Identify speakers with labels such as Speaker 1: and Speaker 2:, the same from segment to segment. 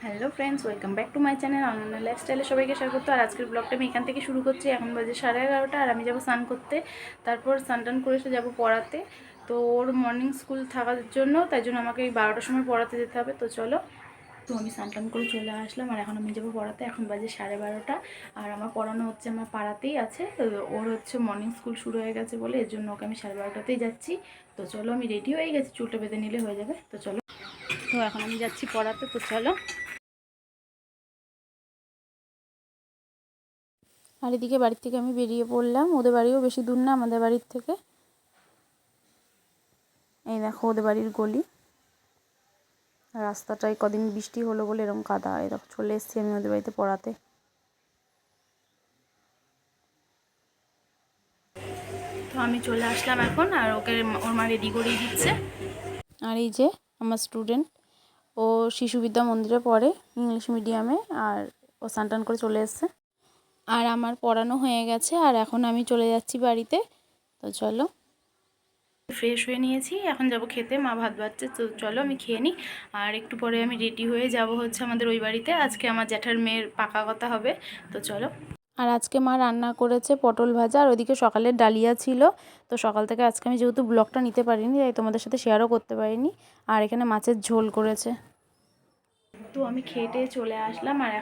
Speaker 1: Hello friends, welcome back to my channel অনন্য লাইফস্টাইলে সবাইকে স্বাগত। আর আজকের ব্লগটা আমি এখান থেকে শুরু করছি। এখন বাজে 11:30 আর আমি যাবো স্নান করতে, তারপর স্নান টান করে এসে যাবো পড়াতে। তো ওর মর্নিং স্কুল থাকার জন্য, তাই জন্য আমাকে এই 12টার সময় পড়াতে যেতে হবে। তো চলো, তো আমি স্নান টান করে চলে আসলাম আর এখন আমি যাবো পড়াতে। এখন বাজে 12:30 আর আমার পড়ানো হচ্ছে আমার পাড়াতেই আছে। তো ওর হচ্ছে মর্নিং স্কুল শুরু হয়ে গেছে বলে এর জন্য ওকে আমি 12:30তেই যাচ্ছি। তো চলো, আমি রেডি হয়ে গেছি, চুলটা বেঁধে নিলে হয়ে যাবে। তো চলো, তো এখন আমি যাচ্ছি পড়াতে। তো চলো, আর এদিকে বাড়ির থেকে আমি বেরিয়ে পড়লাম। ওদের বাড়িও বেশি দূর না আমাদের বাড়ির থেকে। এই দেখো ওদের বাড়ির গলি, রাস্তাটায় কদিন বৃষ্টি হলো বলে এরকম কাদা। এই দেখো চলে এসেছি আমি ওদের বাড়িতে পড়াতে। তো আমি চলে আসলাম এখন, আর ওকে ওর মা রেডি করেই দিচ্ছে। আর এই যে আমার স্টুডেন্ট, ও শিশু বিদ্যা মন্দিরে পড়ে ইংলিশ মিডিয়ামে, আর ও স্নান টান করে চলে এসছে। আর আমার পড়ানো হয়ে গেছে আর এখন আমি চলে যাচ্ছি বাড়িতে। তো চলো, ফ্রেশ হয়ে নিয়েছি, এখন যাব খেতে। মা ভাত বাড়ছে, তো চলো আমি খেয়ে নিই। আর একটু পরে আমি রেডি হয়ে যাব হচ্ছে আমাদের ওই বাড়িতে। আজকে আমার জ্যাঠার মেয়ের পাকা কথা হবে। তো চলো, আর আজকে মা রান্না করেছে পটল ভাজা, আর ওইদিকে সকালের ডালিয়া ছিল। তো সকাল থেকে আজকে আমি যেহেতু ব্লগটা নিতে পারিনি, তাই তোমাদের সাথে শেয়ারও করতে পারিনি। আর এখানে মাছের ঝোল করেছে। তো আমি খেটে চলে আসলাম আর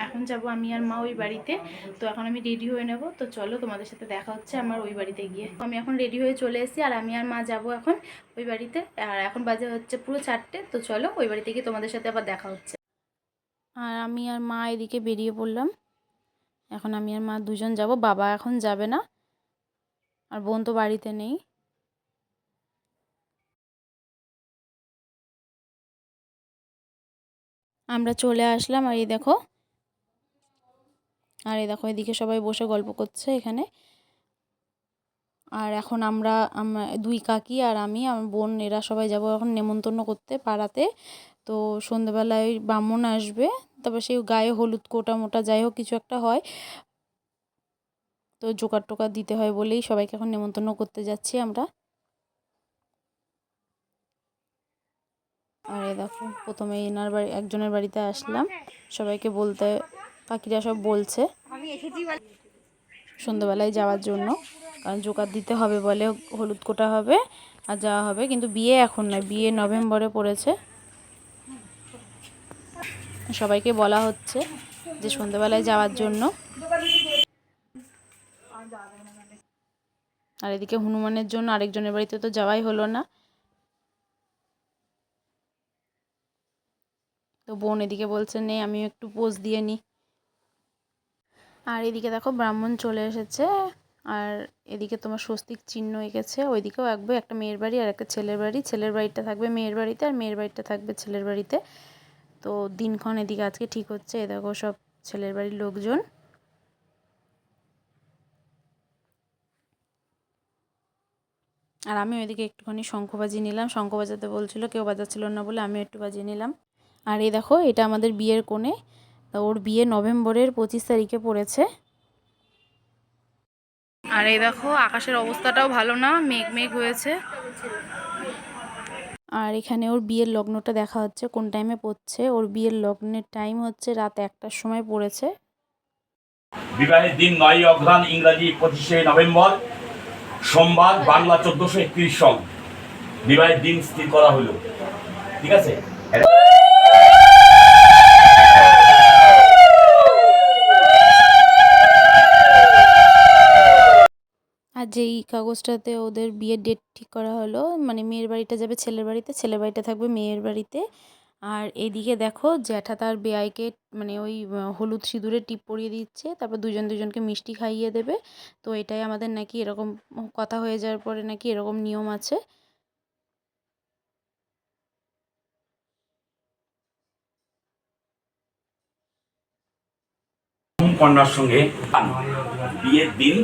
Speaker 1: এখন যাব আমি আর মা ওই বাড়িতে। তো এখন আমি রেডি হয়ে নেব। তো চলো, তোমাদের সাথে দেখা হচ্ছে আমার ওই বাড়িতে গিয়ে। আমি এখন রেডি হয়ে চলে এসেছি আর আমি আর মা যাব এখন ওই বাড়িতে। আর এখন বাজে হচ্ছে পুরো 4টে। তো চলো, ওই বাড়িতে গিয়ে তোমাদের সাথে আবার দেখা হচ্ছে। আর আমি আর মা এদিকে বেরিয়ে পড়লাম। এখন আমি আর মা দুজন যাব, বাবা এখন যাবে না, আর বোন তো বাড়িতে নেই। আমরা চলে আসলাম আর এই দেখো এদিকে সবাই বসে গল্প করছে এখানে। আর এখন দুই কাকি আর আমি, আমার বোন, এরা সবাই যাব এখন নেমন্তন্ন করতে পাড়াতে। তো সন্ধ্যেবেলায় ব্রাহ্মণ আসবে, তারপর সেই গায়ে হলুদ কোটা মোটা যাই হোক কিছু একটা হয়, তো জোগাড় টোকার দিতে হয় বলেই সবাইকে এখন নেমন্তন্ন করতে যাচ্ছি আমরা। আর এই দেখো প্রথমে একজনের বাড়িতে আসলাম, সবাইকে বলতে, কাকিরা সব বলছে সন্ধ্যেবেলায় যাওয়ার জন্য, কারণ জোগাড় দিতে হবে বলে, হলুদ কোটা হবে আর যাওয়া হবে। কিন্তু বিয়ে এখন নয়, বিয়ে নভেম্বরে পড়েছে। সবাইকে বলা হচ্ছে যে সন্ধ্যেবেলায় যাওয়ার জন্য। আর এদিকে হনুমানের জন্য আরেকজনের বাড়িতে তো যাওয়াই হলো না। তো বোন এদিকে বলছে নে আমিও একটু পোজ দিয়ে নিই। আর এদিকে দেখো ব্রাহ্মণ চলে এসেছে, আর এদিকে তোমার স্বস্তিক চিহ্ন এঁকেছে। ওইদিকেও আঁকবে, একটা মেয়ের বাড়ি আর একটা ছেলের বাড়ি। ছেলের বাড়িটা থাকবে মেয়ের বাড়িতে আর মেয়ের বাড়িটা থাকবে ছেলের বাড়িতে। তো দিনক্ষণ এদিকে আজকে ঠিক হচ্ছে। এ দেখো সব ছেলের বাড়ির লোকজন। আর আমি ওইদিকে একটুখানি শঙ্খ বাজিয়ে নিলাম, শঙ্খ বাজাতে বলছিল, কেউ বাজাচ্ছিল না বলে আমি একটু বাজিয়ে নিলাম। আর এই দেখো এটা আমাদের বিয়ের কোণে। তা ওর বিয়ে নভেম্বরের 25 তারিখে পড়েছে। আর এই দেখো আকাশের অবস্থাটাও ভালো না, মেঘ মেঘ হয়েছে। আর এখানে ওর বিয়ের লগ্নটা দেখা হচ্ছে কোন টাইমে পড়ছে। ওর বিয়ের লগ্নের টাইম হচ্ছে রাত 1টার সময় পড়েছে।
Speaker 2: বিবাহের দিন 9 অঘ্রাণ, ইংরাজি 25শে নভেম্বর, সোমবার, বাংলা 1431 সন বিবাহের দিন স্থির করা হলো। ঠিক আছে।
Speaker 1: আর যেই কাগজটাতে ওদের বিয়ের ডেট ঠিক করা হলো, মানে মেয়ের বাড়িটা যাবে ছেলের বাড়িতে, ছেলের বাড়িটা থাকবে মেয়ের বাড়িতে। আর এদিকে দেখো জ্যাঠা তার বেয়াইকে মানে ওই হলুদ সিঁদুরে টিপ পরিয়ে দিচ্ছে, তারপর দুজন দুজনকে মিষ্টি খাইয়ে দেবে। তো এটাই আমাদের নাকি এরকম কথা হয়ে যাওয়ার পরে নাকি এরকম নিয়ম আছে।
Speaker 2: কন্যার সঙ্গে বিয়ের দিন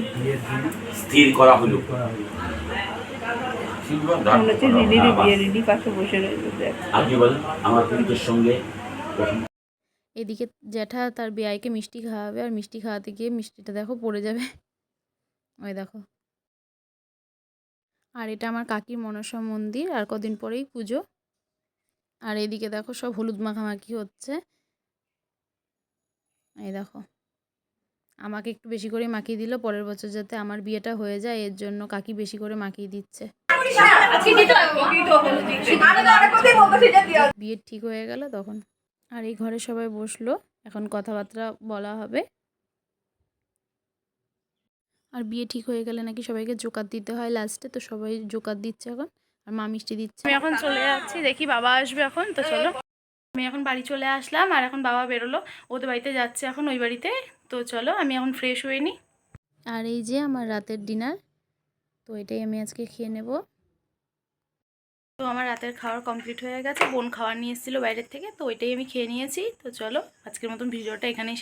Speaker 2: স্থির করা হলো। আমার পুত্রের সঙ্গে
Speaker 1: এদিকে জ্যাঠা তার বেয়াইকে মিষ্টি খাওয়াবে, আর মিষ্টি খাওয়াতে গিয়ে মিষ্টিটা দেখো পড়ে যাবে। ওই দেখো। আর এটা আমার কাকির মনসা মন্দির, আর কদিন পরেই পুজো। আর এদিকে দেখো সব হলুদ মাখামাখি হচ্ছে। এই দেখো, আমাকে একটু বেশি করে মাখিয়ে দিল, পরের বছর যাতে আমার বিয়েটা হয়ে যায় এর জন্য কাকি বেশি করে মাখিয়ে দিচ্ছে। বিয়ে ঠিক হয়ে গেল তখন। আর এই ঘরে সবাই বসলো, এখন কথাবার্তা বলা হবে। আর বিয়ে ঠিক হয়ে গেলে নাকি সবাইকে জোকাত দিতে হয় লাস্টে, তো সবাই জোকাত দিচ্ছে এখন, আর মা মিষ্টি দিচ্ছে। আমি এখন চলে যাচ্ছি, দেখি বাবা আসবে এখন, তো চলো। আমি এখন বাড়ি চলে আসলাম, আর এখন বাবা বেরোলো, ওদের বাড়িতে যাচ্ছে এখন, ওই বাড়িতে। তো চলো আমি এখন ফ্রেশ হয়ে নিই। আর এই যে আমার রাতের ডিনার, তো এটাই আমি আজকে খেয়ে নেব। তো আমার রাতের খাওয়ার কমপ্লিট হয়ে গেছে, বোন খাওয়ার নিয়ে এসেছিলো বাইরের থেকে, তো ওইটাই আমি খেয়ে নিয়েছি। তো চলো আজকের মতন ভিডিওটা এখানেই শেষ।